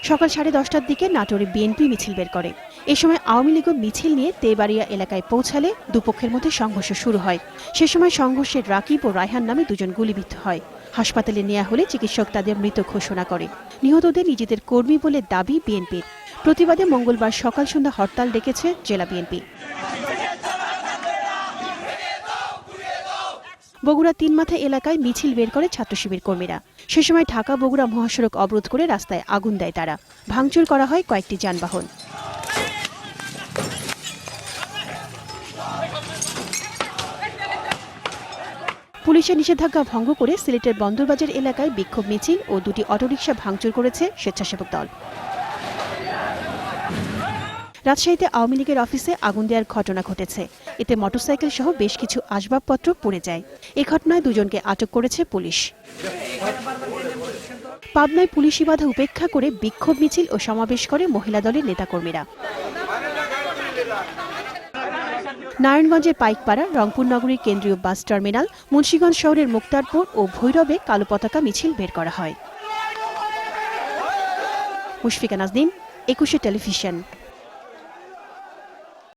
সকাল 10:30টার দিকে নাটোরে বিএনপি মিছিল বের করে। এ সময় আওয়ামী লীগও মিছিল নিয়ে তেবাড়িয়া এলাকায় পৌঁছালে দুপক্ষের মধ্যে সংঘর্ষ শুরু হয়। সে সময় সংঘর্ষে রাকিব ও রায়হান নামে দুজন গুলিবিদ্ধ হয়। হাসপাতালে নেওয়া হলে চিকিৎসক তাদের মৃত ঘোষণা করে। নিহতদের নিজেদের কর্মী বলে দাবি বিএনপির। প্রতিবাদে মঙ্গলবার সকাল সন্ধ্যা হরতাল ডেকেছে জেলা বিএনপি। বগুড়া তিনমাথা এলাকায় মিছিল বের করে ছাত্র শিবির কর্মীরা। সে সময় ঢাকা বগুড়া মহাসড়ক অবরোধ করে রাস্তায় আগুন দেয় তারা। ভাঙচুর করা হয় কয়েকটি যানবাহন। পুলিশের নিষেধাজ্ঞা ভঙ্গ করে সিলেটের বন্দরবাজার এলাকায় বিক্ষোভ মিছিল ও দুটি অটোরিকশা ভাঙচুর করেছে স্বেচ্ছাসেবক দল। রাজশাহীতে আওয়ামী লীগের অফিসে আগুন দেওয়ার ঘটনা ঘটেছে। এতে মোটরসাইকেল সহ বেশ কিছু আসবাবপত্র পুড়ে যায়। এ ঘটনায় দুজনকে আটক করেছে পুলিশ। পাবনায় পুলিশি বাধা উপেক্ষা করে বিক্ষোভ মিছিল ও সমাবেশ করে মহিলা দলের নেতাকর্মীরা। নারায়ণগঞ্জের পাইকপাড়া, রংপুর নগরীর কেন্দ্রীয় বাস টার্মিনাল, মুন্সিগঞ্জ শহরের মুক্তারপুর ও ভৈরবে কালো পতাকা মিছিল বের করা হয়। মুশফিকা নাজনীন, 21 টেলিভিশন।